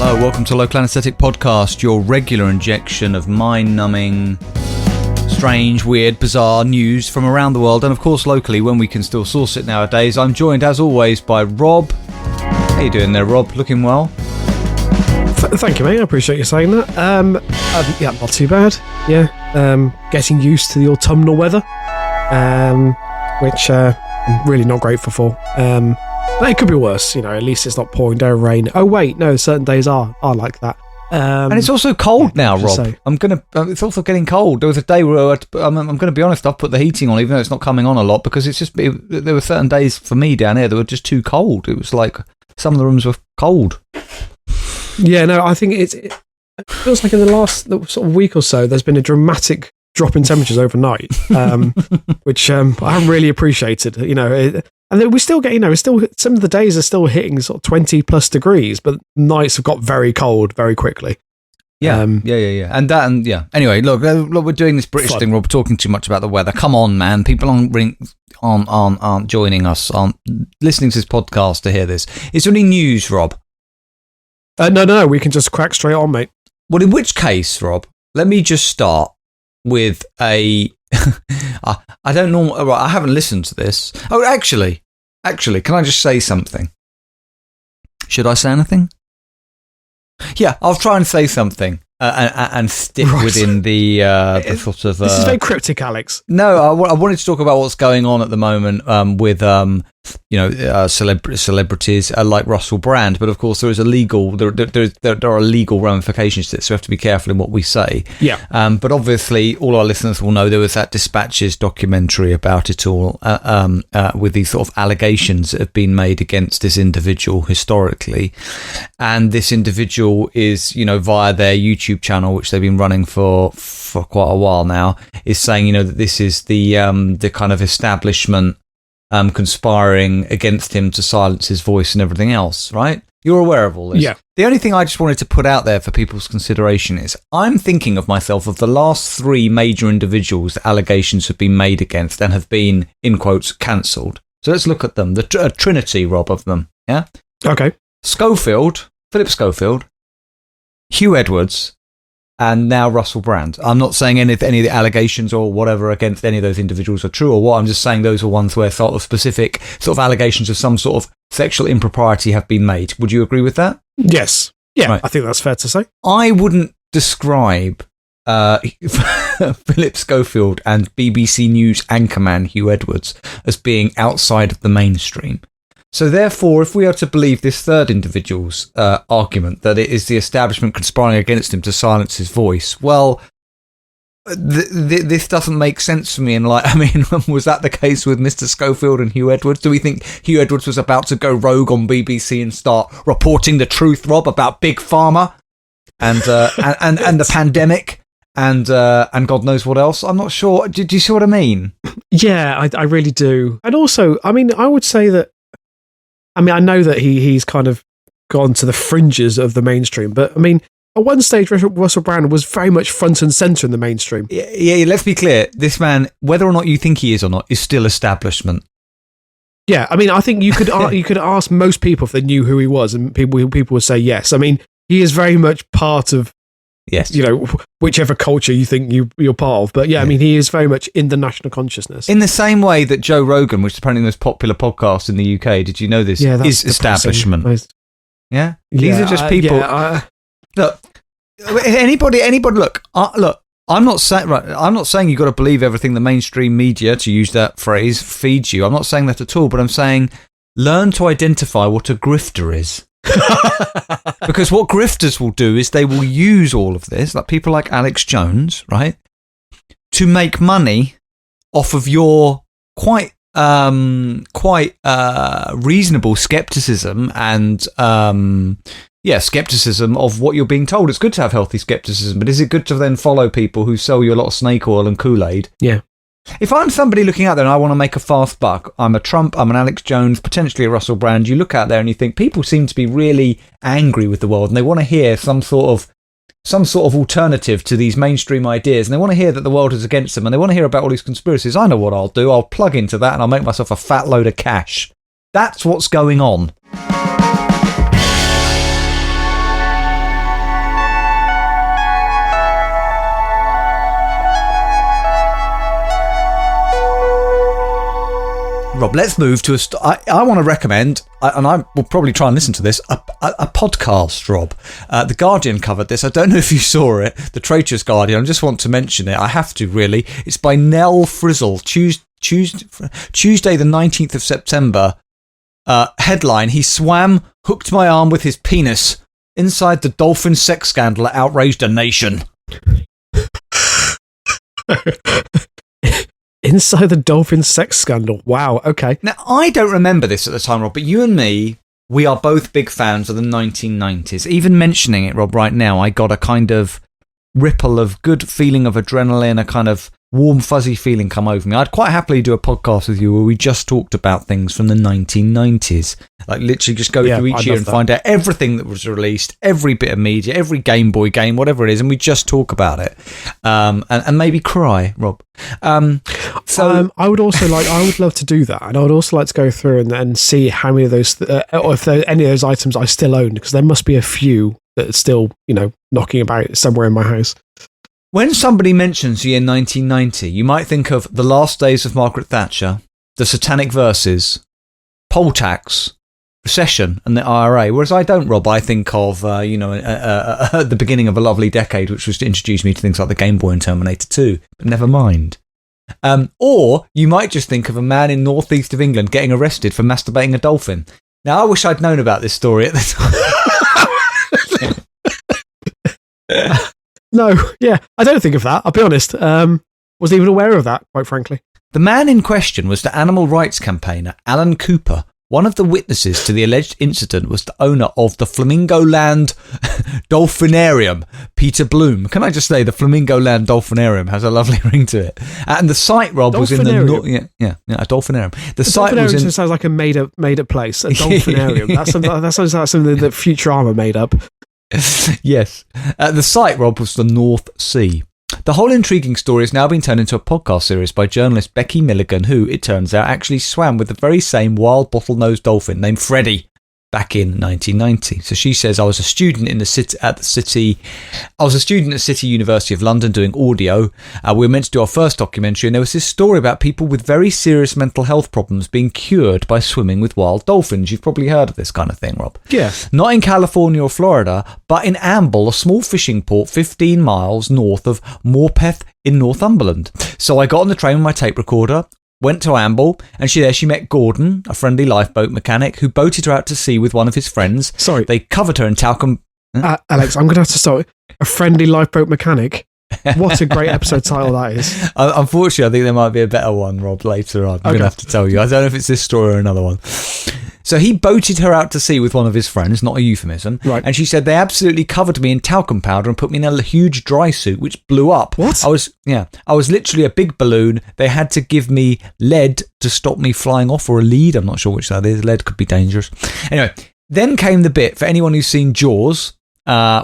Hello, welcome to Local Anaesthetic Podcast, your regular injection of mind-numbing, strange, weird, bizarre news from around the world and of course locally when we can still source it nowadays. I'm joined as always by Rob. How you doing there, Rob? Looking well? Thank you, mate. I appreciate you saying that. Yeah, not too bad. Yeah, getting used to the autumnal weather, which I'm really not grateful for. But it could be worse, you know. At least it's not pouring down rain. Oh wait, no, certain days are like that. And it's also cold now, Rob. It's also getting cold. There was a day where I'm going to be honest. I've put the heating on, even though it's not coming on a lot, because there were certain days for me down here that were just too cold. It was like some of the rooms were cold. Yeah, no, I think it feels like in the last sort of week or so, there's been a dramatic drop in temperatures overnight, which I haven't really appreciated. You know, and we still get, you know, some of the days are still hitting sort of 20 plus degrees, but nights have got very cold very quickly. Yeah, yeah. Anyway, look, we're doing this British thing. We're talking too much about the weather. Come on, man. People aren't joining us, aren't listening to this podcast to hear this. Is there any news, Rob? No, we can just crack straight on, mate. Well, in which case, Rob, let me just start with a... I don't know... I haven't listened to this. Oh, actually, can I just say something? Should I say anything? Yeah, I'll try and say something and stick within the sort of... This is very cryptic, Alex. No, I wanted to talk about what's going on at the moment with... celebrities like Russell Brand, but of course there are legal ramifications to this, so we have to be careful in what we say. Yeah. But obviously, all our listeners will know there was that Dispatches documentary about it all, with these sort of allegations that have been made against this individual historically, and this individual is, you know, via their YouTube channel, which they've been running for quite a while now, is saying, you know, that this is the kind of establishment conspiring against him to silence his voice and everything else, right? You're aware of all this. Yeah. The only thing I just wanted to put out there for people's consideration is I'm thinking of myself of the last three major individuals that allegations have been made against and have been, in quotes, cancelled. So let's look at them. The trinity, Rob, of them. Yeah? Okay. Philip Schofield, Hugh Edwards, and now Russell Brand. I'm not saying any of the allegations or whatever against any of those individuals are true or what. I'm just saying those are ones where sort of specific sort of allegations of some sort of sexual impropriety have been made. Would you agree with that? Yes. Yeah, right. I think that's fair to say. I wouldn't describe Philip Schofield and BBC News anchorman Hugh Edwards as being outside of the mainstream. So therefore, if we are to believe this third individual's argument that it is the establishment conspiring against him to silence his voice, well, this doesn't make sense for me. And like, I mean, was that the case with Mr. Schofield and Hugh Edwards? Do we think Hugh Edwards was about to go rogue on BBC and start reporting the truth, Rob, about Big Pharma and the pandemic and God knows what else? I'm not sure. Do you see what I mean? Yeah, I really do. And also, I mean, I would say that. I mean, I know that he's kind of gone to the fringes of the mainstream, but I mean, at one stage, Russell Brand was very much front and centre in the mainstream. Yeah, let's be clear. This man, whether or not you think he is or not, is still establishment. Yeah, I mean, I think you could ask most people if they knew who he was, and people would say yes. I mean, he is very much part of, yes, you know, whichever culture you think you're part of. But yeah, I mean, he is very much in the national consciousness. In the same way that Joe Rogan, which is apparently the most popular podcast in the UK, did you know this? Yeah, is establishment. Yeah, these are just people. Look, anybody. Look. I'm not saying you've got to believe everything the mainstream media, to use that phrase, feeds you. I'm not saying that at all. But I'm saying learn to identify what a grifter is. Because what grifters will do is they will use all of this, like people like Alex Jones, right, to make money off of your quite reasonable skepticism and skepticism of what you're being told. It's good to have healthy skepticism, but is it good to then follow people who sell you a lot of snake oil and Kool-Aid? Yeah. If I'm somebody looking out there and I want to make a fast buck, I'm a Trump, I'm an Alex Jones, potentially a Russell Brand, you look out there and you think people seem to be really angry with the world and they want to hear some sort of alternative to these mainstream ideas, and they want to hear that the world is against them, and they want to hear about all these conspiracies. I know what I'll do. I'll plug into that and I'll make myself a fat load of cash. That's what's going on. Rob, let's move to I want to recommend, and I will probably try and listen to this, a podcast, Rob. The Guardian covered this. I don't know if you saw it, the Traitorous Guardian. I just want to mention it. I have to, really. It's by Nell Frizzle, Tuesday the 19th of September. Headline, he swam, hooked my arm with his penis inside the dolphin sex scandal that outraged a nation. Inside the dolphin sex scandal. Wow, okay. Now, I don't remember this at the time, Rob, but you and me, we are both big fans of the 1990s. Even mentioning it, Rob, right now, I got a kind of ripple of good feeling of adrenaline, a kind of warm, fuzzy feeling come over me. I'd quite happily do a podcast with you where we just talked about things from the 1990s. Like, literally just go through each year and find out everything that was released, every bit of media, every Game Boy game, whatever it is, and we just talk about it. And maybe cry, Rob. I would love to do that. And I would also like to go through and see how many of those, or if there are any of those items I still own, because there must be a few that are still, knocking about somewhere in my house. When somebody mentions the year 1990, you might think of The Last Days of Margaret Thatcher, The Satanic Verses, poll tax, recession, and the IRA. Whereas I don't, Rob. I think of, the beginning of a lovely decade, which was to introduce me to things like the Game Boy and Terminator 2. But never mind. Or you might just think of a man in northeast of England getting arrested for masturbating a dolphin. Now, I wish I'd known about this story at the time. No, I don't think of that. I'll be honest. Wasn't even aware of that, quite frankly. The man in question was the animal rights campaigner, Alan Cooper. One of the witnesses to the alleged incident was the owner of the Flamingo Land Dolphinarium, Peter Bloom. Can I just say, the Flamingo Land Dolphinarium has a lovely ring to it. And the site, Rob, was in the... a dolphinarium. The site was in... sounds like a made-up place. A dolphinarium. That sounds like something that Futurama made up. Yes. The site, Rob, was the North Sea. The whole intriguing story has now been turned into a podcast series by journalist Becky Milligan, who, it turns out, actually swam with the very same wild bottlenose dolphin named Freddie back in 1990. So she says, I was a student at City University of London doing audio. We were meant to do our first documentary, and there was this story about people with very serious mental health problems being cured by swimming with wild dolphins. You've probably heard of this kind of thing, Rob. Yeah. Not in California or Florida, but in Amble, a small fishing port 15 miles north of Morpeth in Northumberland. So I got on the train with my tape recorder, went to Amble, and she met Gordon, a friendly lifeboat mechanic, who boated her out to sea with one of his friends. Sorry. They covered her in talcum... Alex, I'm going to have to start. A friendly lifeboat mechanic? What a great episode title that is. Unfortunately, I think there might be a better one, Rob, later on. I'm going to have to tell you. I don't know if it's this story or another one. So he boated her out to sea with one of his friends, not a euphemism. Right. And she said they absolutely covered me in talcum powder and put me in a huge dry suit, which blew up. What? I was literally a big balloon. They had to give me lead to stop me flying off, or a lead. I'm not sure which that is. Lead could be dangerous. Anyway, then came the bit for anyone who's seen Jaws,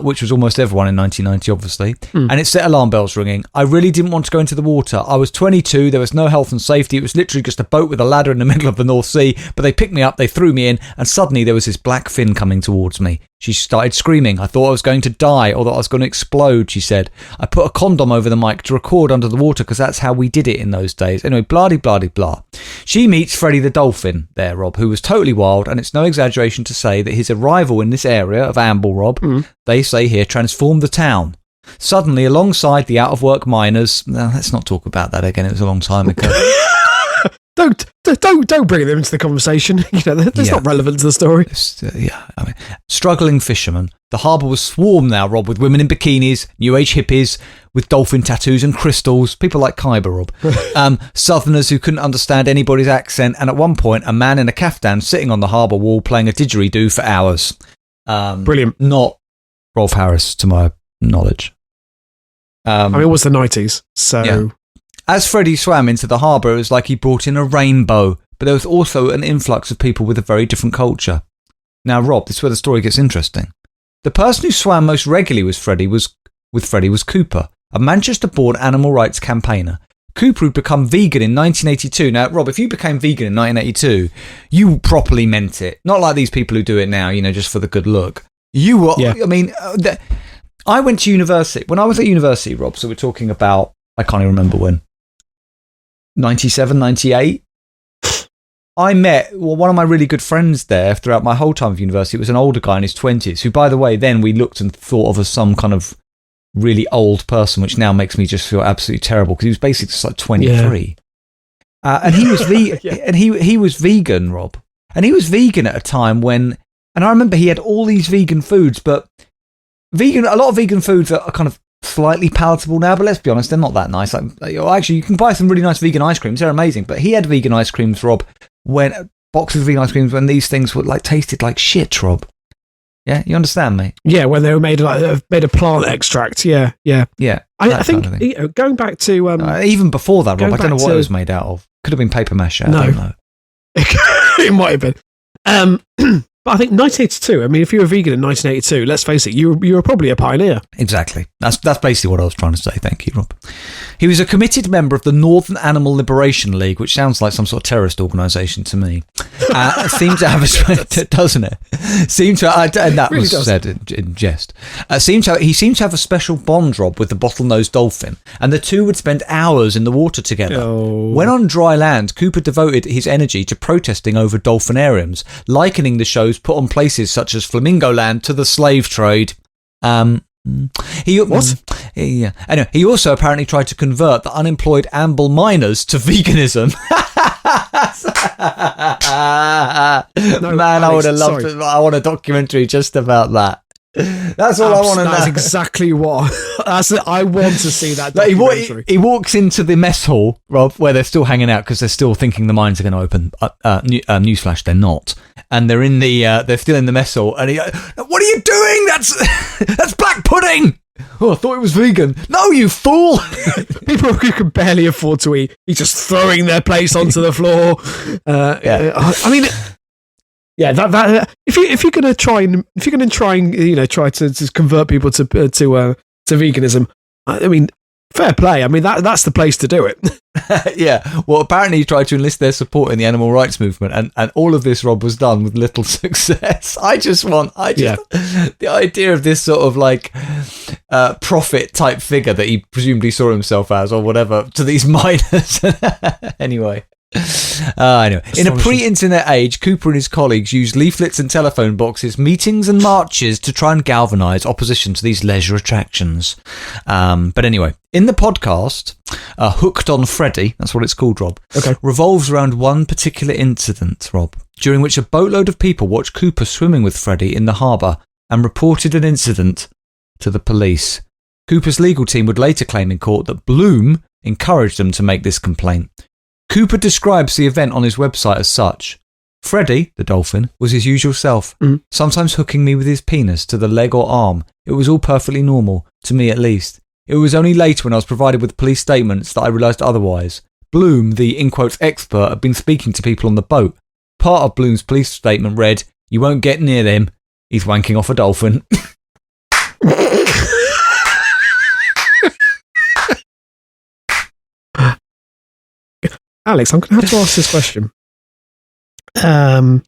which was almost everyone in 1990, obviously, and it set alarm bells ringing. I really didn't want to go into the water. I was 22, there was no health and safety, it was literally just a boat with a ladder in the middle of the North Sea, but they picked me up, they threw me in, and suddenly there was this black fin coming towards me. She started screaming. I thought I was going to die, or that I was going to explode, she said. I put a condom over the mic to record under the water, because that's how we did it in those days. Anyway, blah-de-blah-de-blah. She meets Freddie the dolphin there, Rob, who was totally wild, and it's no exaggeration to say that his arrival in this area of Amble, Rob, they say here, transformed the town. Suddenly, alongside the out-of-work miners... No, let's not talk about that again, it was a long time ago. Don't bring them into the conversation. That's not relevant to the story. Struggling fishermen. The harbour was swarmed now, Rob, with women in bikinis, new age hippies with dolphin tattoos and crystals. People like Khyber, Rob. Southerners who couldn't understand anybody's accent, and at one point, a man in a caftan sitting on the harbour wall playing a didgeridoo for hours. Brilliant. Not Rolf Harris, to my knowledge. It was the 90s, so... Yeah. As Freddie swam into the harbour, it was like he brought in a rainbow, but there was also an influx of people with a very different culture. Now, Rob, this is where the story gets interesting. The person who swam most regularly with Freddie was Cooper, a Manchester-born animal rights campaigner. Cooper had become vegan in 1982. Now, Rob, if you became vegan in 1982, you properly meant it. Not like these people who do it now, just for the good look. You were, I went to university. When I was at university, Rob, so we're talking about, I can't even remember when, 97, 98. I met one of my really good friends there throughout my whole time of university. It was an older guy in his 20s who, by the way, then we looked and thought of as some kind of really old person, which now makes me just feel absolutely terrible because he was basically just like 23. And he was and he was vegan, Rob. And he was vegan at a time when, and I remember he had all these vegan foods, but a lot of vegan foods are kind of slightly palatable now, but let's be honest, they're not that nice. Actually, you can buy some really nice vegan ice creams. They're amazing. But he had vegan ice creams, Rob, when boxes of vegan ice creams when these things were like tasted like shit, Rob. Yeah, you understand me? Yeah, when they were made of plant extract. Yeah. I think going back to even before that, Rob, I don't know what it was made out of. Could have been paper mache. I don't know. It might have been. But I think 1982, I mean, if you were vegan in 1982, let's face it, you were probably a pioneer. Exactly. That's basically what I was trying to say. Thank you, Rob. He was a committed member of the Northern Animal Liberation League, which sounds like some sort of terrorist organisation to me. Seemed to have a... doesn't it? Seemed to... and that really was said in jest. He seemed to have a special bond, Rob, with the bottlenose dolphin, and the two would spend hours in the water together. Oh. When on dry land, Cooper devoted his energy to protesting over dolphinariums, likening the shows put on places such as Flamingo Land to the slave trade. What? Yeah. Anyway, he also apparently tried to convert the unemployed Amble miners to veganism. Man, I would have loved it. I want a documentary just about that. That's all I want to know. That's exactly what. I want to see that documentary. He walks into the mess hall, Rob, where they're still hanging out because they're still thinking the mines are going to open. Newsflash, they're not, and they're in they're still in the mess hall. And what are you doing? That's black pudding. Oh, I thought it was vegan. No, you fool! People who can barely afford to eat, he's just throwing their plates onto the floor. I mean. Yeah, that if you're gonna try and try to convert people to veganism, I mean, fair play. I mean that's the place to do it. Yeah. Well, apparently he tried to enlist their support in the animal rights movement, and all of this, Rob, was done with little success. The idea of this sort of like prophet type figure that he presumably saw himself as, or whatever, to these miners. Anyway. In a pre-internet age, Cooper and his colleagues used leaflets and telephone boxes, meetings and marches to try and galvanise opposition to these leisure attractions. But anyway, in the podcast, Hooked on Freddy, that's what it's called, Rob, revolves around one particular incident, Rob, during which a boatload of people watched Cooper swimming with Freddy in the harbour and reported an incident to the police. Cooper's legal team would later claim in court that Bloom encouraged them to make this complaint. Cooper describes the event on his website as such. Freddy, the dolphin, was his usual self, sometimes hooking me with his penis to the leg or arm. It was all perfectly normal, to me at least. It was only later when I was provided with police statements that I realised otherwise. Bloom, the in quotes expert, had been speaking to people on the boat. Part of Bloom's police statement read, "You won't get near them. He's wanking off a dolphin." Alex, I'm going to have to ask this question. How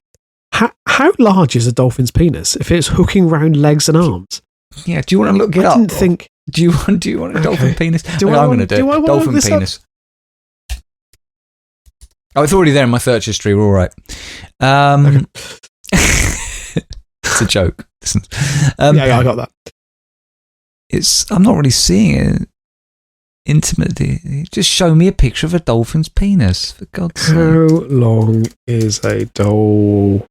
large is a dolphin's penis if it's hooking round legs and arms? Yeah, do you want to look it up? I didn't think. Do you want a dolphin penis? I'm going to do it. Dolphin penis. Oh, it's already there in my search history. We're all right. It's a joke. Yeah, I got that. I'm not really seeing it. Intimately, just show me a picture of a dolphin's penis, for God's sake. How long is a dolphin's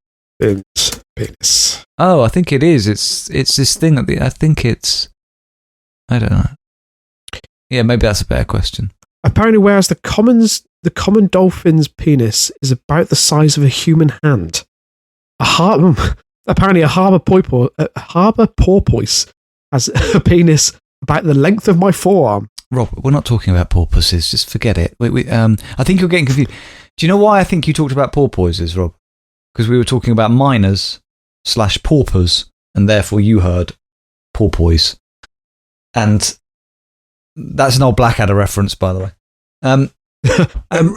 penis? Oh, I think it is. It's this thing that I think it's. I don't know. Yeah, maybe that's a better question. Apparently, whereas the common dolphin's penis is about the size of a human hand, apparently a harbour porpoise has a penis about the length of my forearm. Rob, we're not talking about porpoises. Just forget it. I think you're getting confused. Do you know why I think you talked about porpoises, Rob? Because we were talking about miners/paupers, and therefore you heard porpoise. And that's an old Blackadder reference, by the way.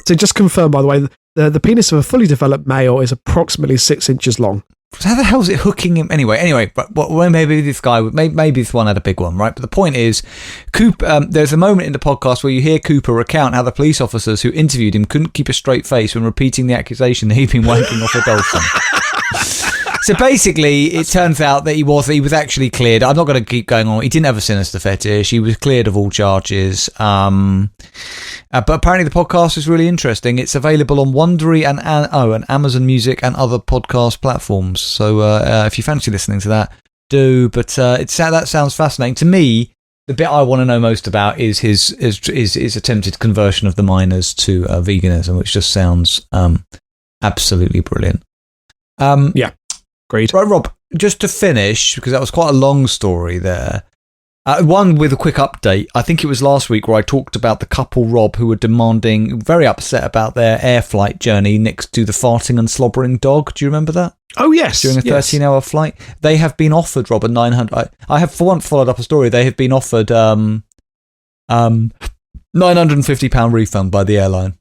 To just confirm, by the way, the penis of a fully developed male is approximately 6 inches long. how the hell is it hooking him? Anyway, but maybe this guy, maybe this one had a big one, right? But the point is, Cooper, there's a moment in the podcast where you hear Cooper recount how the police officers who interviewed him couldn't keep a straight face when repeating the accusation that he'd been wanking off a dolphin. So basically, it turns out that he was actually cleared. I'm not going to keep going on. He didn't have a sinister fetish. He was cleared of all charges. But apparently the podcast is really interesting. It's available on Wondery and Amazon Music and other podcast platforms. So if you fancy listening to that, do. But that sounds fascinating. To me, the bit I want to know most about is his attempted conversion of the miners to veganism, which just sounds absolutely brilliant. Yeah. Great. Right, Rob, just to finish, because that was quite a long story there. One with a quick update. I think it was last week where I talked about the couple, Rob, who were very upset about their air flight journey next to the farting and slobbering dog. Do you remember that? Oh, yes. During a 13-hour flight. They have been offered, Rob, a 900... I have for once followed up a story. They have been offered £950 refund by the airline,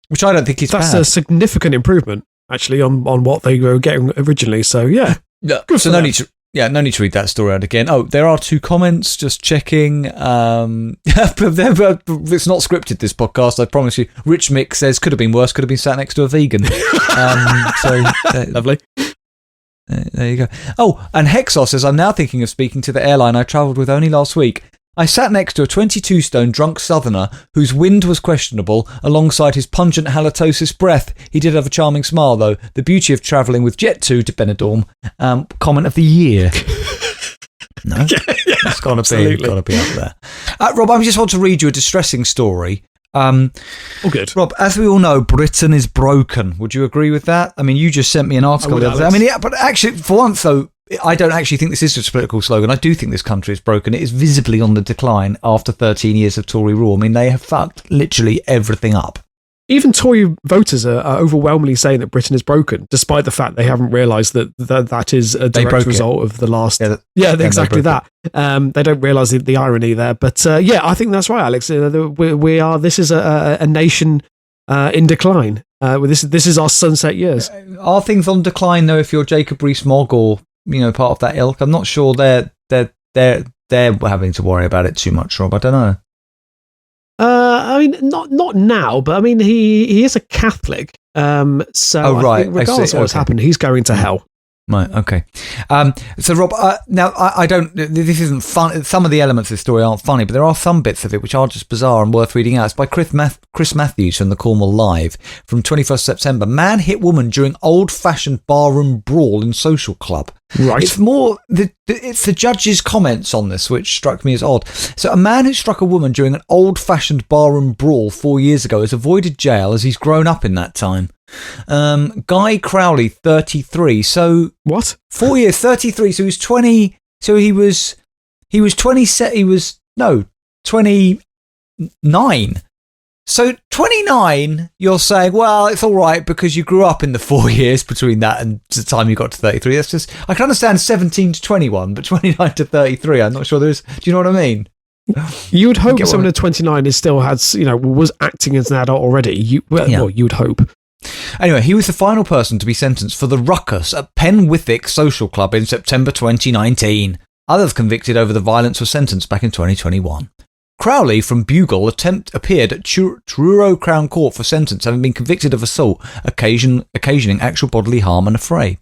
which I don't think is bad. That's a significant improvement, actually, on what they were getting originally. So, yeah. Good so no need to read that story out again. Oh, there are 2 comments, just checking. It's not scripted, this podcast, I promise you. Rich Mick says, could have been worse, could have been sat next to a vegan. Lovely. There you go. Oh, and Hexos says, I'm now thinking of speaking to the airline I travelled with only last week. I sat next to a 22-stone drunk southerner whose wind was questionable alongside his pungent halitosis breath. He did have a charming smile, though. The beauty of travelling with Jet2 to Benidorm. Comment of the year. No? It's got to be up there. Rob, I just want to read you a distressing story. Good. Rob, as we all know, Britain is broken. Would you agree with that? I mean, you just sent me an article the other day. I mean, yeah, but actually, for once, though, I don't actually think this is just a political slogan. I do think this country is broken. It is visibly on the decline after 13 years of Tory rule. I mean, they have fucked literally everything up. Even Tory voters are overwhelmingly saying that Britain is broken, despite the fact they haven't realised that is a direct result of the last... exactly that. They don't realise the irony there. But I think that's right, Alex. This is a nation in decline. This is our sunset years. Are things on decline, though, if you're Jacob Rees-Mogg or part of that ilk? I'm not sure they're having to worry about it too much, Rob. I don't know. I mean, not now, but I mean, he is a Catholic. I think regardless of what's happened, he's going to hell. Right, okay. So, Rob, now, I don't... This isn't fun. Some of the elements of the story aren't funny, but there are some bits of it which are just bizarre and worth reading out. It's by Chris Matthews from the Cornwall Live from 21st September. Man hit woman during old-fashioned barroom brawl in social club. Right. It's more... It's the judge's comments on this which struck me as odd. So, a man who struck a woman during an old-fashioned barroom brawl 4 years ago has avoided jail as he's grown up in that time. Guy Crowley, 33. So what? 4 years, 33. So he was 20. So he was 27. He was 29. So 29. You're saying, well, it's all right because you grew up in the 4 years between that and the time you got to 33. That's just, I can understand 17 to 21, but 29 to 33. I'm not sure there is. Do you know what I mean? You would hope someone at 29 was acting as an adult already. Well, you'd hope. Anyway, he was the final person to be sentenced for the ruckus at Penwithick Social Club in September 2019. Others convicted over the violence were sentenced back in 2021. Crowley from Bugle appeared at Truro Crown Court for sentence, having been convicted of assault occasioning actual bodily harm and affray.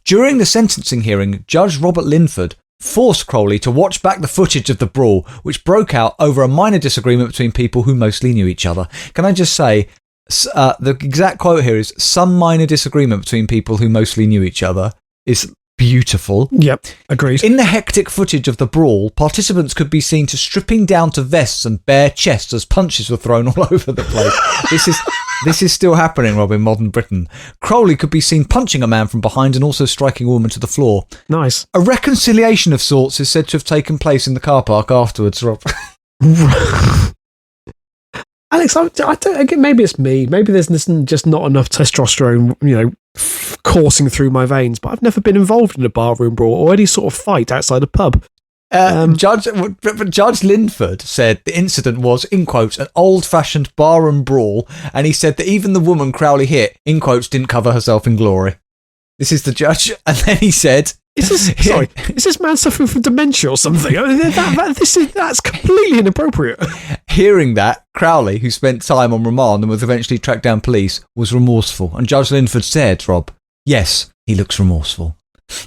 During the sentencing hearing, Judge Robert Linford forced Crowley to watch back the footage of the brawl, which broke out over a minor disagreement between people who mostly knew each other. Can I just say... the exact quote here is, some minor disagreement between people who mostly knew each other is beautiful. Yep, agreed. In the hectic footage of the brawl, participants could be seen to stripping down to vests and bare chests as punches were thrown all over the place. This is still happening, Rob, in modern Britain. Crowley could be seen punching a man from behind and also striking a woman to the floor. Nice. A reconciliation of sorts is said to have taken place in the car park afterwards, Rob. Alex, I don't, maybe it's me. Maybe there's just not enough testosterone, coursing through my veins. But I've never been involved in a barroom brawl or any sort of fight outside a pub. Judge Linford said the incident was, in quotes, an old-fashioned barroom brawl, and he said that even the woman Crowley hit, in quotes, didn't cover herself in glory. This is the judge. And then he said... Is this man suffering from dementia or something? I mean, that's completely inappropriate. Hearing that, Crowley, who spent time on remand and was eventually tracked down police, was remorseful. And Judge Linford said, Rob, yes, he looks remorseful.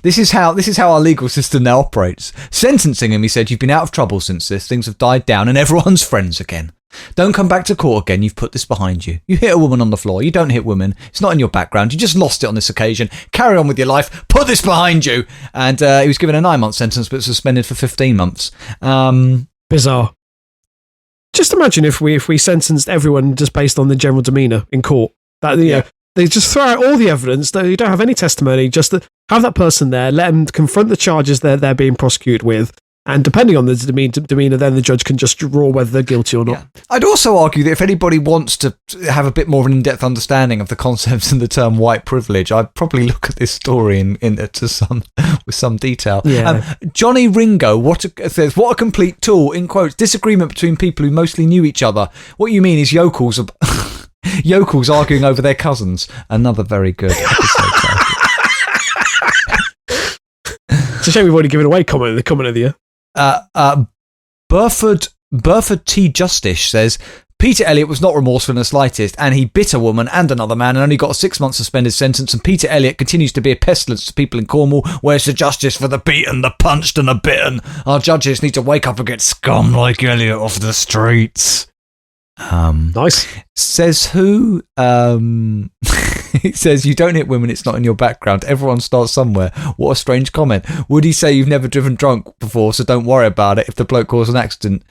This is how our legal system now operates. Sentencing him, he said, you've been out of trouble since this. Things have died down and everyone's friends again. Don't come back to court again. You've put this behind you. You hit a woman on the floor. You don't hit women. It's not in your background. You just lost it on this occasion. Carry on with your life. Put this behind you. And he was given a 9-month sentence, but suspended for 15 months. Bizarre. Just imagine if we sentenced everyone just based on the general demeanour in court. That you know, they just throw out all the evidence. You don't have any testimony. Just have that person there. Let them confront the charges they're being prosecuted with. And depending on the demeanour, then the judge can just draw whether they're guilty or not. Yeah. I'd also argue that if anybody wants to have a bit more of an in-depth understanding of the concepts and the term white privilege, I'd probably look at this story with some detail. Yeah. Johnny Ringo says, what a complete tool, in quotes, disagreement between people who mostly knew each other. What you mean is yokels arguing over their cousins. Another very good episode. It's a shame we've already given away the comment of the year. Burford T. Justice says, Peter Elliott was not remorseful in the slightest, and he bit a woman and another man and only got a 6-month suspended sentence, and Peter Elliott continues to be a pestilence to people in Cornwall. Where's the justice for the beaten, the punched and the bitten? Our judges need to wake up and get scum like Elliott off the streets. Nice. Says who? It says, you don't hit women, it's not in your background. Everyone starts somewhere. What a strange comment. Would he say you've never driven drunk before, so don't worry about it if the bloke caused an accident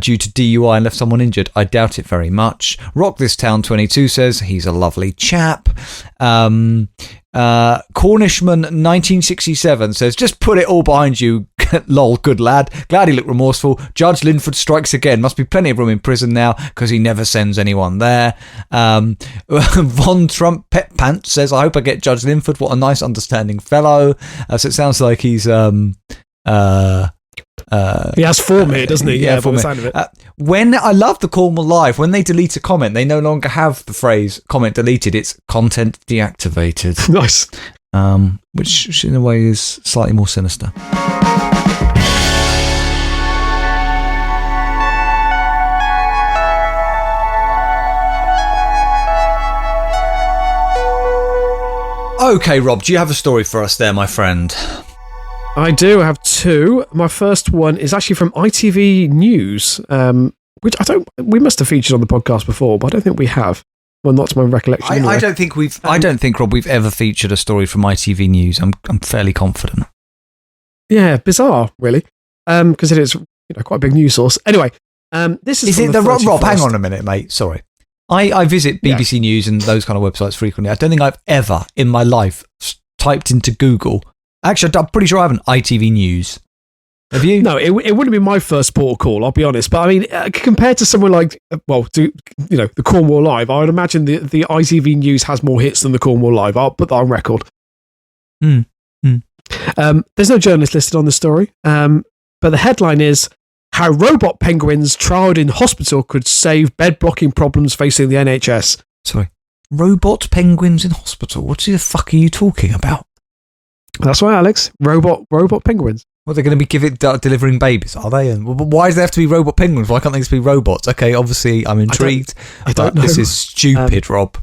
due to DUI and left someone injured? I doubt it very much. Rock This Town 22 says, he's a lovely chap. Cornishman 1967 says, just put it all behind you. Lol, good lad. Glad he looked remorseful. Judge Linford strikes again. Must be plenty of room in prison now because he never sends anyone there. Von Trump Pet Pants says, I hope I get Judge Linford. What a nice, understanding fellow. So it sounds like he's he has form here, doesn't he? Yeah, by the sound of it. When I love the Cornwall Live, when they delete a comment, they no longer have the phrase comment deleted. It's content deactivated. Nice. Which in a way is slightly more sinister. Okay, Rob, do you have a story for us there, my friend? I do. I have two. My first one is actually from ITV News, which we must have featured on the podcast before, but I don't think we have. Well, not to my recollection. Anyway. I don't think, Rob, we've ever featured a story from ITV News. I'm fairly confident. Yeah, bizarre, really, because it is quite a big news source. Anyway, this is it the Rob? Hang on a minute, mate. Sorry. I visit BBC News and those kind of websites frequently. I don't think I've ever in my life typed into Google. Actually, I'm pretty sure I haven't. ITV News. Have you? No, it wouldn't be my first port of call, I'll be honest. But I mean, compared to someone like, the Cornwall Live, I would imagine the ITV News has more hits than the Cornwall Live. I'll put that on record. There's no journalist listed on the story, but the headline is, how robot penguins trialled in hospital could save bed-blocking problems facing the NHS. Sorry. Robot penguins in hospital? What the fuck are you talking about? That's right, Alex. Robot penguins. Well, they're going to be delivering babies, are they? And why does there have to be robot penguins? Why can't they just be robots? Okay, obviously, I'm intrigued. I don't know. This is stupid, Rob.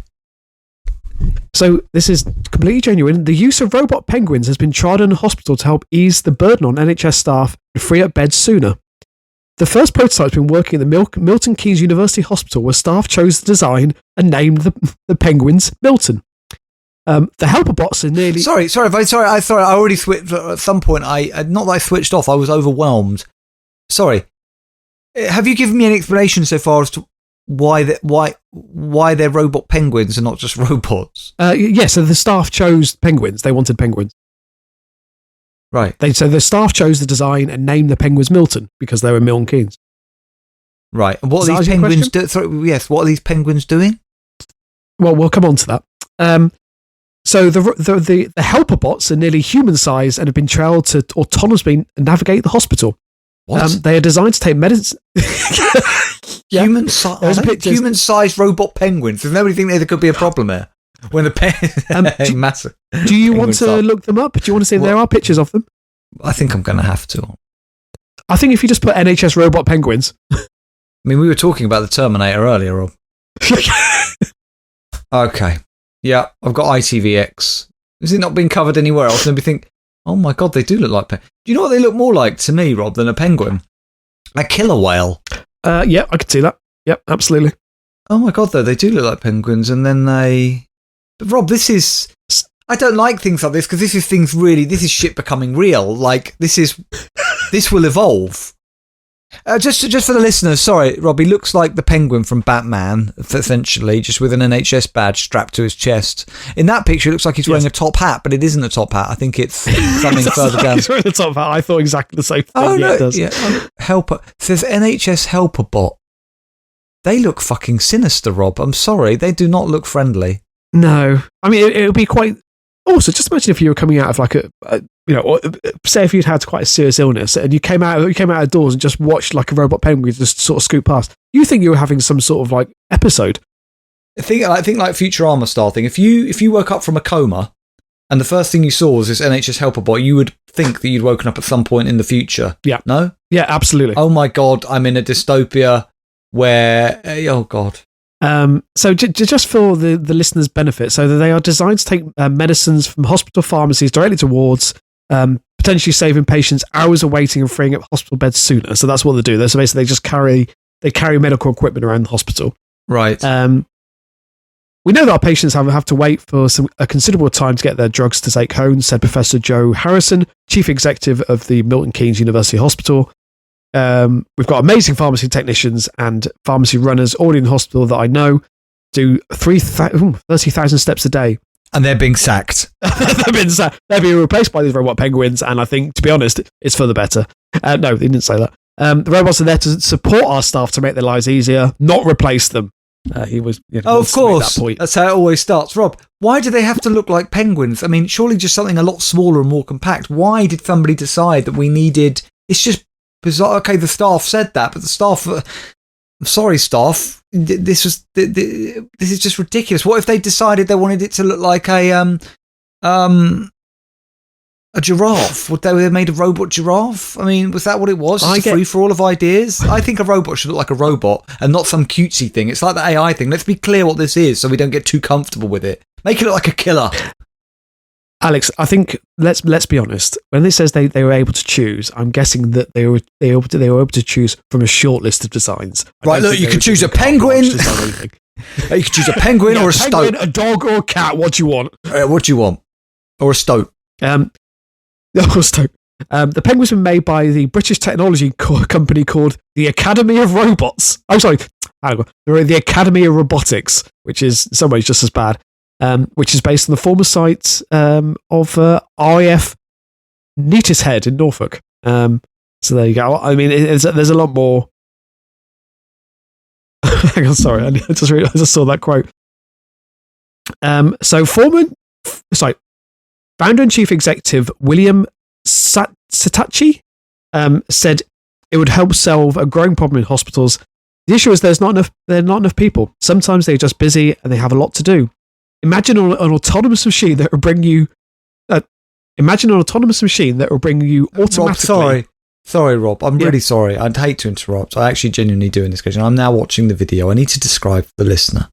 So this is completely genuine. The use of robot penguins has been tried in a hospital to help ease the burden on NHS staff and free up beds sooner. The first prototype's been working at the Milton Keynes University Hospital, where staff chose the design and named the penguins Milton. The helper bots are nearly... Sorry. I already switched at some point. Not that I switched off. I was overwhelmed. Sorry. Have you given me an explanation so far as to why they're robot penguins and not just robots? Yes. So the staff chose penguins. They wanted penguins. Right. So the staff chose the design and named the penguins Milton because they were Milton Keynes. Right. And what are these penguins doing? Yes. What are these penguins doing? Well, we'll come on to that. So the helper bots are nearly human-sized and have been trailed to autonomously navigate the hospital. What? They are designed to take medicine. Human-sized robot penguins. Does nobody think there could be a problem there? When massive. Do you want to look them up? Do you want to see if there are pictures of them? I think I'm going to have to. I think if you just put NHS robot penguins. I mean, we were talking about the Terminator earlier, Rob. Okay. Yeah, I've got ITVX. Has it not been covered anywhere else? And we think, oh my God, they do look like penguins. Do you know what they look more like to me, Rob, than a penguin? A killer whale. Yeah, I could see that. Yep, absolutely. Oh my God, though, they do look like penguins. And then But Rob, this is... I don't like things like this because this is shit becoming real. Like, this will evolve. Just for the listeners, sorry, Rob, he looks like the penguin from Batman, essentially, just with an NHS badge strapped to his chest. In that picture, it looks like he's wearing a top hat, but it isn't a top hat. I think it's something further down. He's wearing a top hat. I thought exactly the same thing. Oh, no, it does. Yeah. Helper. It says NHS Helper Bot. They look fucking sinister, Rob. I'm sorry. They do not look friendly. No. I mean, it would be quite... Also, just imagine if you were coming out of like say if you'd had quite a serious illness and you came out of doors and just watched like a robot penguin just sort of scoot past. You think you were having some sort of like episode. I think like Futurama style thing. If you woke up from a coma and the first thing you saw was this NHS Helper Bot, you would think that you'd woken up at some point in the future. Yeah. No? Yeah, absolutely. Oh my God, I'm in a dystopia where... oh God. So just for the listeners' benefit, so that they are designed to take medicines from hospital pharmacies directly to wards, potentially saving patients hours of waiting and freeing up hospital beds sooner. So that's what they do. So basically, they carry medical equipment around the hospital. Right. We know that our patients have to wait for a considerable time to get their drugs to take home, said Professor Joe Harrison, Chief Executive of the Milton Keynes University Hospital. We've got amazing pharmacy technicians and pharmacy runners already in the hospital that I know do 30,000 steps a day. And they're being sacked. They're being replaced by these robot penguins, and I think, to be honest, it's for the better. No, they didn't say that. The robots are there to support our staff to make their lives easier, not replace them. He was. Of course. That's how it always starts. Rob, why do they have to look like penguins? I mean, surely just something a lot smaller and more compact. Why did somebody decide that we needed... It's just bizarre. Okay, the staff said that, but the staff... I'm sorry, staff. This is just ridiculous. What if they decided they wanted it to look like a giraffe? Would they have made a robot giraffe? I mean, was that what it was? Free for all of ideas? I think a robot should look like a robot and not some cutesy thing. It's like the AI thing. Let's be clear what this is so we don't get too comfortable with it. Make it look like a killer. Alex, I think let's be honest. When it says they were able to choose, I'm guessing that they were able to choose from a short list of designs. Right, look, you could choose a penguin. You could choose a penguin or a stoat. A dog or a cat. What do you want? What do you want? Or a stoat. The penguins were made by the British technology company called the Academy of Robots. I'm sorry, the Academy of Robotics, which is in some ways just as bad. Which is based on the former site of RAF Neatishead in Norfolk. So there you go. I mean, there's a lot more. Hang on, sorry, I just saw that quote. Founder and chief executive William Satachi said it would help solve a growing problem in hospitals. The issue is there are not enough people. Sometimes they're just busy and they have a lot to do. Imagine an autonomous machine that will bring you. Automatically. Rob, sorry, Rob. I'm really sorry. I'd hate to interrupt. I actually genuinely do in this case. I'm now watching the video. I need to describe for the listener.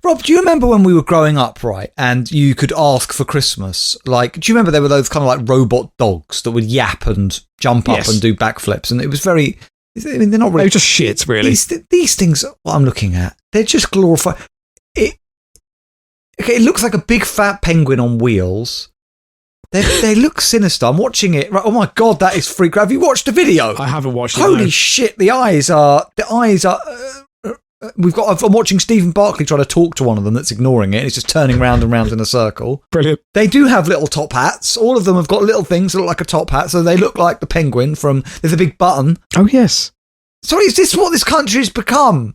Rob, do you remember when we were growing up, right? And you could ask for Christmas. Like, do you remember there were those kind of like robot dogs that would yap and jump up and do backflips? And it was very. I mean, they're not really. They're just shit, really. These things. What I'm looking at, they're just glorified. It looks like a big fat penguin on wheels. They look sinister. I'm watching it. Oh my God, that is freak. Have you watched the video? I haven't watched it. Holy shit, the eyes are. I'm watching Stephen Barclay trying to talk to one of them that's ignoring it. And it's just turning round and round in a circle. Brilliant. They do have little top hats. All of them have got little things that look like a top hat. So they look like the penguin from. There's a big button. Oh yes. Sorry, is this what this country has become?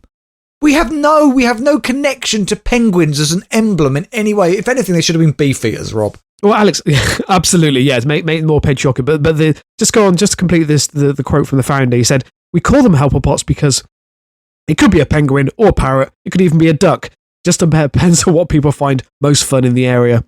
We have no connection to penguins as an emblem in any way. If anything, they should have been beefeaters, Rob. Well, Alex, absolutely, yes. Make it more patriotic. But just to complete this, the quote from the founder, he said, "We call them helper bots because it could be a penguin or a parrot. It could even be a duck. just depends on what people find most fun in the area.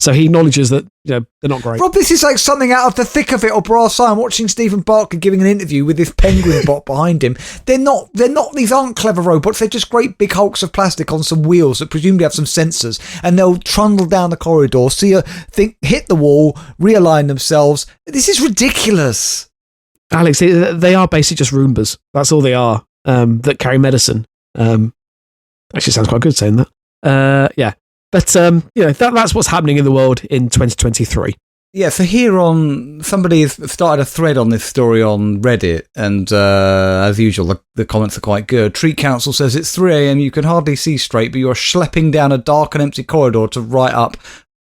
So he acknowledges that they're not great. Rob, this is like something out of The Thick of It or Brass Eye. I'm watching Stephen Barker giving an interview with this penguin bot behind him. They're not. These aren't clever robots. They're just great big hulks of plastic on some wheels that presumably have some sensors, and they'll trundle down the corridor, hit the wall, realign themselves. This is ridiculous. Alex, they are basically just Roombas. That's all they are. That carry medicine. Actually, sounds quite good saying that. Yeah. But, that's what's happening in the world in 2023. Yeah, so here on, somebody has started a thread on this story on Reddit, and as usual, the comments are quite good. Treat Council says it's 3 a.m, you can hardly see straight, but you are schlepping down a dark and empty corridor to write up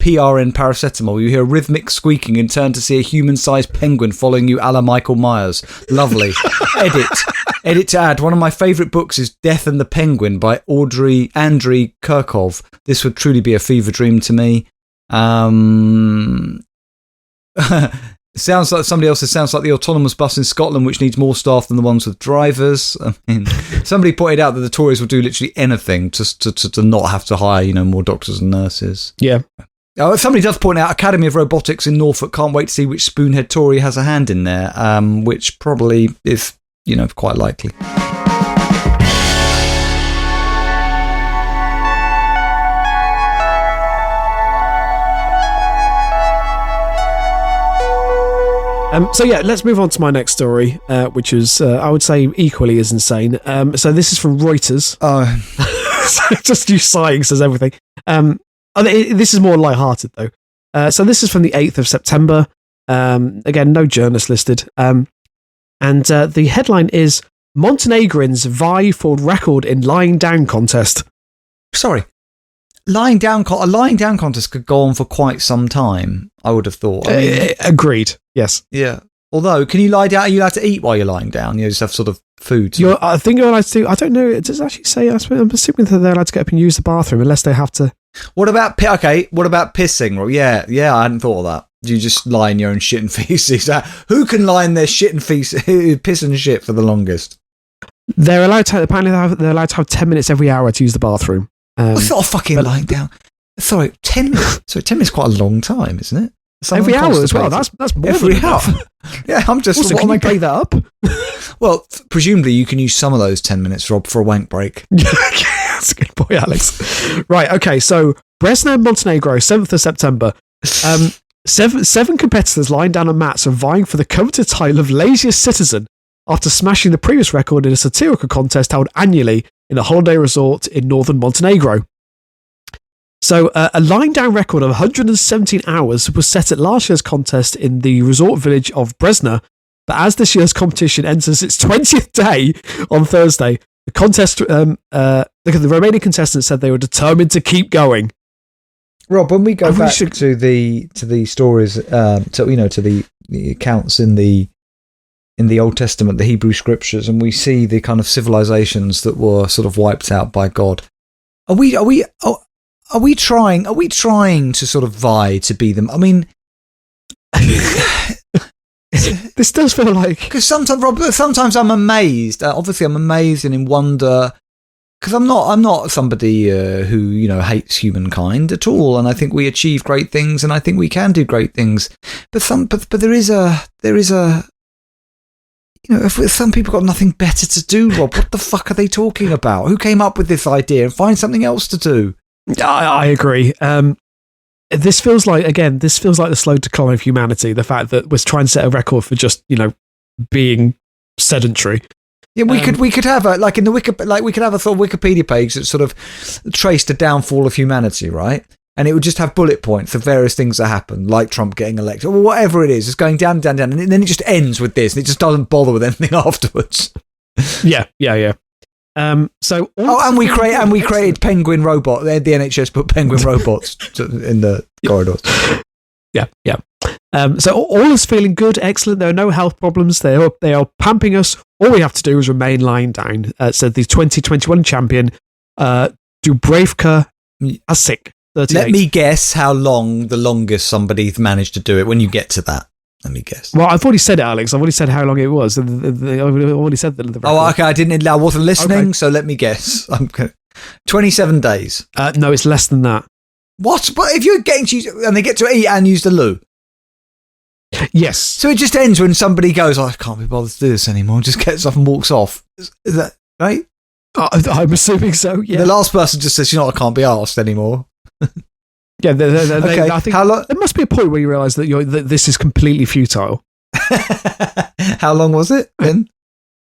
PRN paracetamol. You hear a rhythmic squeaking and turn to see a human-sized penguin following you a la Michael Myers. Lovely. Edit to add, one of my favourite books is Death and the Penguin by Andrei Kirkov. This would truly be a fever dream to me. Sounds like somebody else says, sounds like the autonomous bus in Scotland, which needs more staff than the ones with drivers. I mean, somebody pointed out that the Tories will do literally anything to not have to hire, more doctors and nurses. Yeah. Somebody does point out Academy of Robotics in Norfolk. Can't wait to see which spoonhead Tory has a hand in there, which probably is, quite likely. Let's move on to my next story, which is, I would say, equally as insane. So this is from Reuters. Just you sighing says everything. This is more lighthearted, though. So this is from the 8th of September. Again, no journalist listed. And the headline is, Montenegrins vie for record in lying down contest. Sorry. A lying down contest could go on for quite some time, I would have thought. Agreed, yes. Yeah. Although, can you lie down? Are you allowed to eat while you're lying down? You just have sort of food. I think you're allowed to. I don't know. It does actually say. I'm assuming that they're allowed to get up and use the bathroom unless they have to. What about pissing? Well, yeah. I hadn't thought of that. You just lie in your own shit and feces. Who can lie in their shit and feces, piss and shit for the longest? They're allowed to. Apparently, they're allowed to have 10 minutes every hour to use the bathroom. It's not fucking lying down. Sorry, 10 minutes. So 10 minutes is quite a long time, isn't it? Every hour as well. That's more every than hour. Yeah, I'm just. Also, can you break that up? Well, presumably you can use some of those 10 minutes, Rob, for a wank break. That's a good point, Alex. Right. Okay. So Bresna, Montenegro, 7th of September. Seven competitors lying down on mats and vying for the coveted title of Laziest Citizen after smashing the previous record in a satirical contest held annually in a holiday resort in northern Montenegro. So a lying down record of 117 hours was set at last year's contest in the resort village of Bresna, but as this year's competition enters its 20th day on Thursday, the contest, the remaining contestants said they were determined to keep going. Rob, when we go back to the stories, to the accounts in the Old Testament, the Hebrew scriptures, and we see the kind of civilizations that were sort of wiped out by God, are we trying to sort of vie to be them? I mean, this does feel like, because sometimes I'm amazed. Obviously, I'm amazed and in wonder, because I'm not somebody who hates humankind at all, and I think we achieve great things, and I think we can do great things. But there is a if some people got nothing better to do, Rob, what the fuck are they talking about? Who came up with this idea? And find something else to do. I agree. This feels like the slow decline of humanity. The fact that we're trying to set a record for just being sedentary. Yeah, we could have we could have a sort of Wikipedia page that sort of traced the downfall of humanity, right? And it would just have bullet points of various things that happen, like Trump getting elected, or whatever it is. It's going down, and then it just ends with this, and it just doesn't bother with anything afterwards. Yeah. And we created penguin robot. The NHS put penguin robots in the corridors. Yeah. So all is feeling good, excellent. There are no health problems. They are pumping us. All we have to do is remain lying down. Said the 2021 champion, Dubravka Asic. 38. Let me guess how long the longest somebody's managed to do it. When you get to that, let me guess. Well, I've already said it, Alex. I've already said how long it was. I've already said the record. Oh, okay. I wasn't listening, okay. So let me guess. 27 days. No, it's less than that. What? But if you're getting to and they get to eat and use the loo. Yes. So it just ends when somebody goes, I can't be bothered to do this anymore, just gets up and walks off. Is that right? I'm assuming so, yeah. The last person just says, I can't be arsed anymore. Yeah, okay. I think there must be a point where you realise that this is completely futile. How long was it then?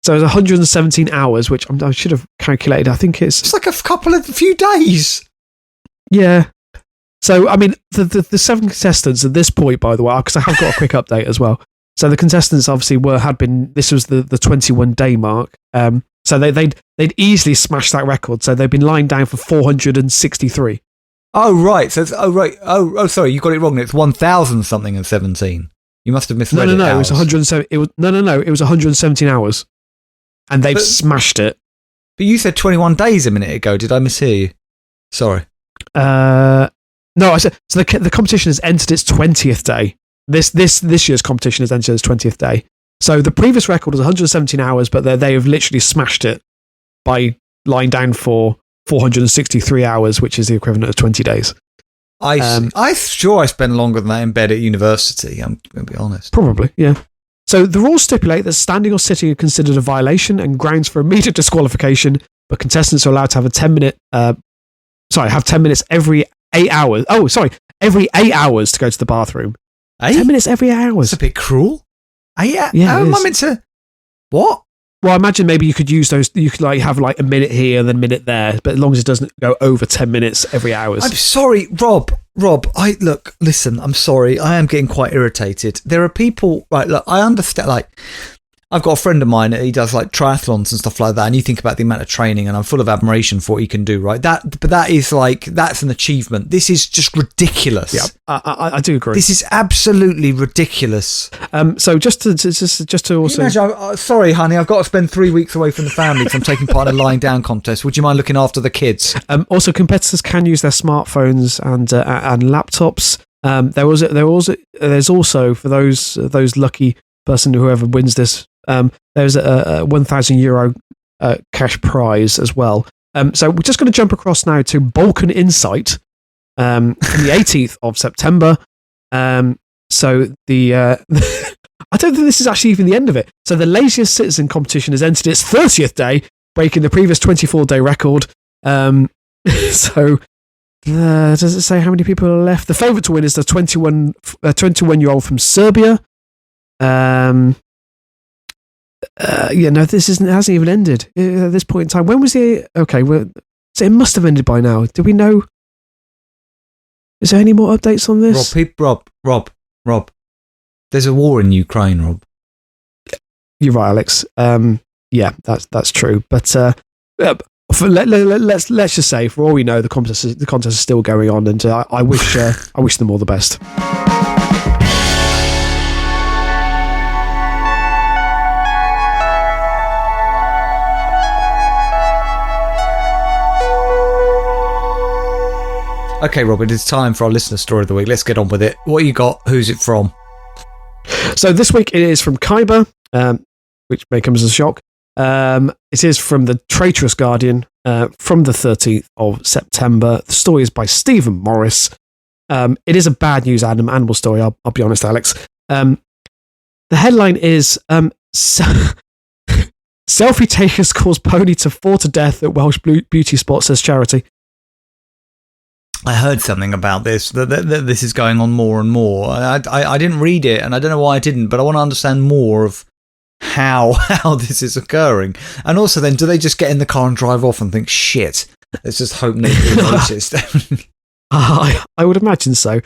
So it was 117 hours, which I should have calculated. I think it's like a few days. Yeah. So, I mean, the 7 contestants at this point, by the way, because I have got a quick update as well. So the contestants obviously this was the 21-day mark. So they'd easily smashed that record. So they've been lying down for 463. Oh, right. So sorry, you got it wrong. It's 1,000 something and 17. You must have misread it. No. It was 107. It was 117 hours, and they've smashed it. But you said 21 days a minute ago. Did I mishear you? Sorry. No, I said so. The competition has entered its 20th day. This year's competition has entered its 20th day. So the previous record was 117 hours, but they have literally smashed it by lying down for 463 hours, which is the equivalent of 20 days. I'm sure I spent longer than that in bed at university. I'm going to be honest. Probably, yeah. So the rules stipulate that standing or sitting are considered a violation and grounds for immediate disqualification, but contestants are allowed to have a 10 minutes every 8 hours. Oh, sorry, every 8 hours to go to the bathroom. 10 minutes every 8 hours. That's a bit cruel. Yeah, how am I meant to... What? Well, I imagine maybe you could use those. You could have a minute here and then a minute there, but as long as it doesn't go over 10 minutes every hours. I'm sorry, Rob. Listen, I'm sorry. I am getting quite irritated. There are people, right? Look, I understand. I've got a friend of mine. He does triathlons and stuff like that. And you think about the amount of training, and I'm full of admiration for what he can do. Right? But that is that's an achievement. This is just ridiculous. Yeah, I do agree. This is absolutely ridiculous. So just to also, imagine, sorry, honey, I've got to spend 3 weeks away from the family because I'm taking part in a lying down contest. Would you mind looking after the kids? Also, competitors can use their smartphones and laptops. There's also for those lucky person whoever wins this. There's a €1,000 cash prize as well. So we're just going to jump across now to Balkan Insight on the 18th of September. So the I don't think this is actually even the end of it. So the Laziest Citizen competition has entered its 30th day, breaking the previous 24-day record. So does it say how many people are left? The favourite to win is the 21-year-old from Serbia. This hasn't even ended at this point in time. When was the... Okay, so it must have ended by now. Do we know... Is there any more updates on this? Rob. There's a war in Ukraine, Rob. You're right, Alex. Yeah, that's true. But let's just say, for all we know, the contest is still going on, and I wish them all the best. Okay, Rob, it is time for our listener story of the week. Let's get on with it. What you got? Who's it from? So this week it is from Khyber, which may come as a shock. It is from the Traitorous Guardian from the 13th of September. The story is by Stephen Morris. It is a bad news animal story, I'll be honest, Alex. The headline is Selfie takers cause pony to fall to death at Welsh beauty spot, says charity. I heard something about this, that this is going on more and more. I didn't read it, and I don't know why I didn't, but I want to understand more of how this is occurring. And also then, do they just get in the car and drive off and think, shit, let's just hope nobody noticed? I would imagine so.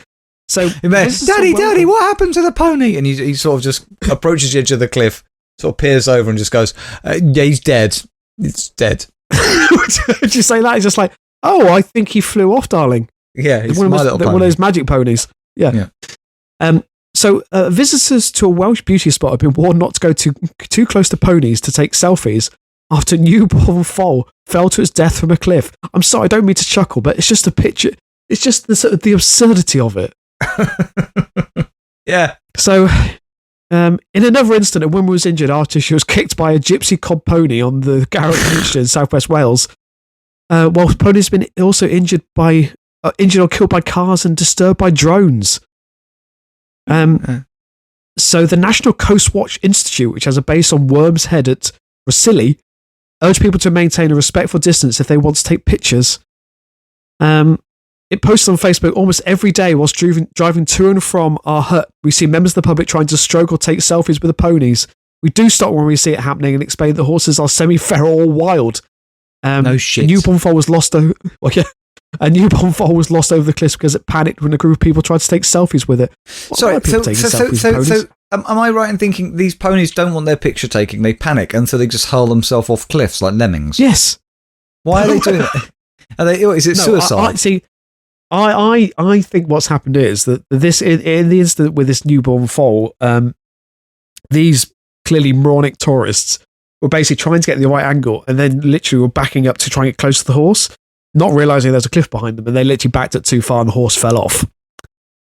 So, Daddy, what happened to the pony? And he sort of just approaches the edge of the cliff, sort of peers over and just goes, yeah, he's dead. It's dead. Would you say that? He's just like, oh, I think he flew off, darling. Yeah, it's one little pony. One of those magic ponies. Yeah. So visitors to a Welsh beauty spot have been warned not to go too close to ponies to take selfies after a newborn foal fell to its death from a cliff. I'm sorry, I don't mean to chuckle, but it's just a picture. It's just the absurdity of it. Yeah. So, in another incident, a woman was injured after she was kicked by a gypsy cob pony on the Garrett Beach in southwest Wales. while ponies have been also injured or killed by cars and disturbed by drones. So the National Coast Watch Institute, which has a base on Worm's Head at Rosilly, urged people to maintain a respectful distance if they want to take pictures. It posts on Facebook almost every day whilst driving to and from our hut. We see members of the public trying to stroke or take selfies with the ponies. We do stop when we see it happening and explain that horses are semi-feral or wild. No shit. A newborn foal was lost. A newborn foal was lost over the cliffs because it panicked when a group of people tried to take selfies with it. So am I right in thinking these ponies don't want their picture taking? They panic and so they just hurl themselves off cliffs like lemmings. Yes. Why are they doing that? Is it suicide? I think what's happened is that this in the incident with this newborn foal, these clearly moronic tourists were basically trying to get the right angle and then literally were backing up to try and get close to the horse, not realizing there's a cliff behind them, and they literally backed it too far and the horse fell off.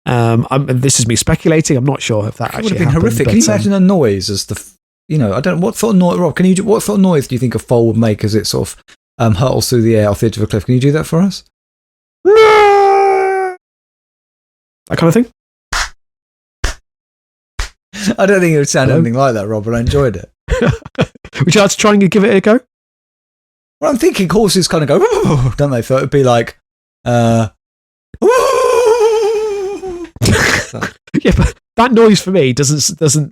This is me speculating. I'm not sure if that actually would have been horrific. Can you imagine a noise as I don't know what sort of noise, Rob? What sort of noise do you think a foal would make as it sort of hurtles through the air off the edge of a cliff? Can you do that for us? That kind of thing. I don't think it would sound anything like that, Rob, but I enjoyed it. Would you like to try and give it a go? Well, I'm thinking horses kind of go, don't they? So it would be like, yeah, but that noise for me doesn't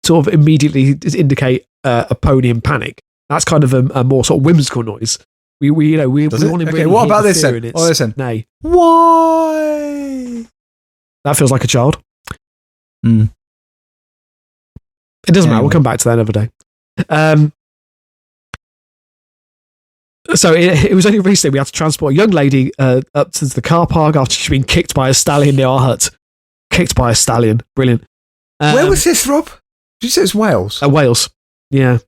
sort of immediately indicate a pony in panic. That's kind of a more sort of whimsical noise. We want to really. Okay, what about this then? Listen. Nay. Why? That feels like a child. Mm. It doesn't matter. We'll come back to that another day. So it was only recently we had to transport a young lady up to the car park after she'd been kicked by a stallion near our hut. Kicked by a stallion. Brilliant. Where was this, Rob? Did you say it's Wales? Wales. Yeah.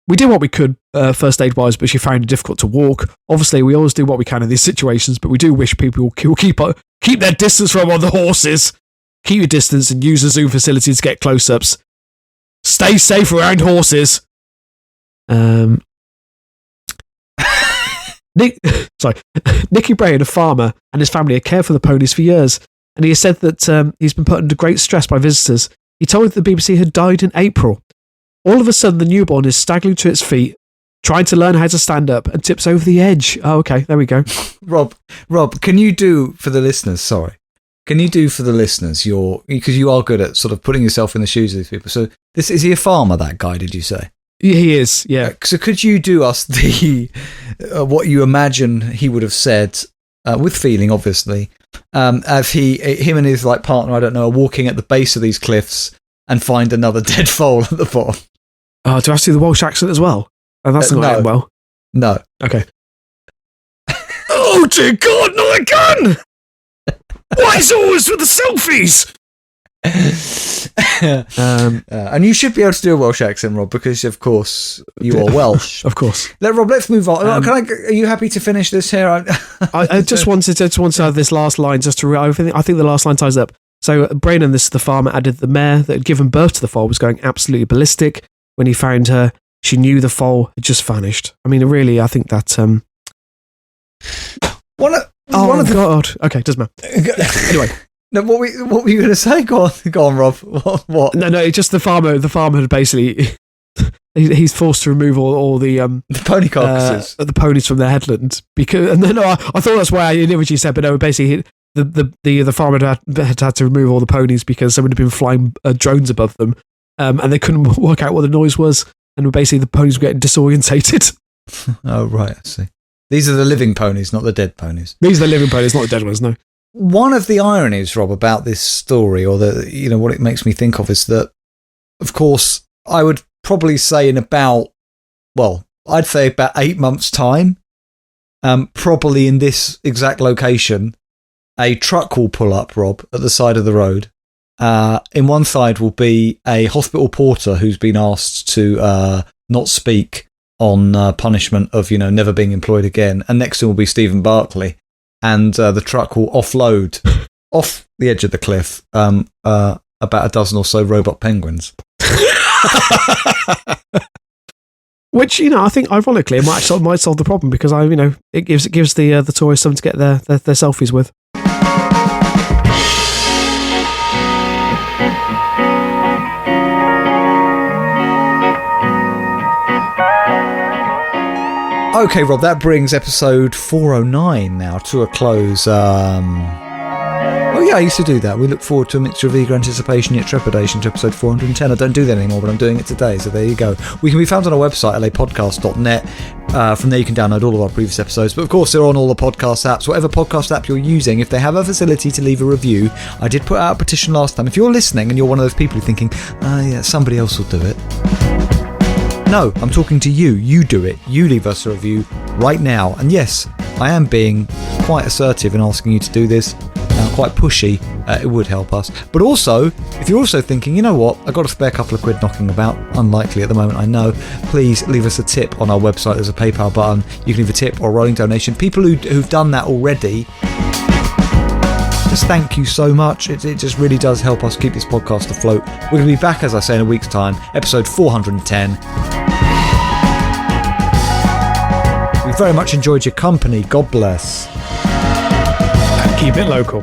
We did what we could first aid wise, but she found it difficult to walk. Obviously, we always do what we can in these situations, but we do wish people will keep their distance from other horses. Keep your distance and use the Zoom facility to get close-ups. Stay safe around horses. Nicky Brain, a farmer, and his family have cared for the ponies for years, and he has said that he's been put under great stress by visitors. He told the BBC had died in April. All of a sudden, the newborn is staggering to its feet, trying to learn how to stand up, and tips over the edge. Oh, okay, there we go. Rob, can you do for the listeners? Sorry, can you do for the listeners? Because you are good at sort of putting yourself in the shoes of these people. So, is he a farmer? That guy? Did you say? He is. Yeah. So, could you do us the what you imagine he would have said with feeling, obviously, as him and his partner, I don't know, are walking at the base of these cliffs and find another dead foal at the bottom. Oh, do I have to do the Welsh accent as well? Oh, that's not going well. No. Okay. Oh, dear God, not again! Why is it always for the selfies? And you should be able to do a Welsh accent, Rob, because, of course, you are Welsh. Of course. Rob, let's move on. Are you happy to finish this here? I just wanted to have this last line just to... I think the last line ties up. So, Brainen, this is the farmer, added the mare that had given birth to the foal was going absolutely ballistic. When he found her, she knew the foal had just vanished. I mean, really, I think that... God. Okay, doesn't matter. Anyway. No, what were you going to say? Go on, Rob. What? No, it's just the farmer had basically... he's forced to remove all the pony carcasses. The ponies from their headland. Because, and then, I thought that's why I knew what you said, but no, basically... The farmer had to remove all the ponies because someone had been flying drones above them, and they couldn't work out what the noise was, and basically the ponies were getting disorientated. Oh, right, I see. These are the living ponies, not the dead ponies. These are the living ponies, not the dead ones, no. One of the ironies, Rob, about this story, or what it makes me think of, is that, of course, I would probably say I'd say about 8 months' time, probably in this exact location, a truck will pull up, Rob, at the side of the road. In one side will be a hospital porter who's been asked to not speak on punishment of, never being employed again. And next to him will be Stephen Barclay. And the truck will offload off the edge of the cliff about a dozen or so robot penguins. Which, I think ironically it might solve the problem because it gives the Tories something to get their selfies with. Okay, Rob, that brings episode 409 now to a close. Oh yeah, I used to do that. We look forward to a mixture of eager anticipation yet trepidation to episode 410. I don't do that anymore, but I'm doing it today, so there you go. We can be found on our website, LAPodcast.net. From there you can download all of our previous episodes, but of course they're on all the podcast apps. Whatever podcast app you're using, if they have a facility to leave a review, I did put out a petition last time. If you're listening and you're one of those people who are thinking, yeah, somebody else will do it. No, I'm talking to you. You do it. You leave us a review right now. And yes, I am being quite assertive in asking you to do this. Quite pushy. It would help us. But also, if you're also thinking, you know what, I've got a spare couple of quid knocking about. Unlikely at the moment, I know. Please leave us a tip on our website. There's a PayPal button. You can leave a tip or a rolling donation. People who've done that already, just thank you so much. It just really does help us keep this podcast afloat. We're going to be back, as I say, in a week's time. Episode 410. We very much enjoyed your company. God bless. Keep it local.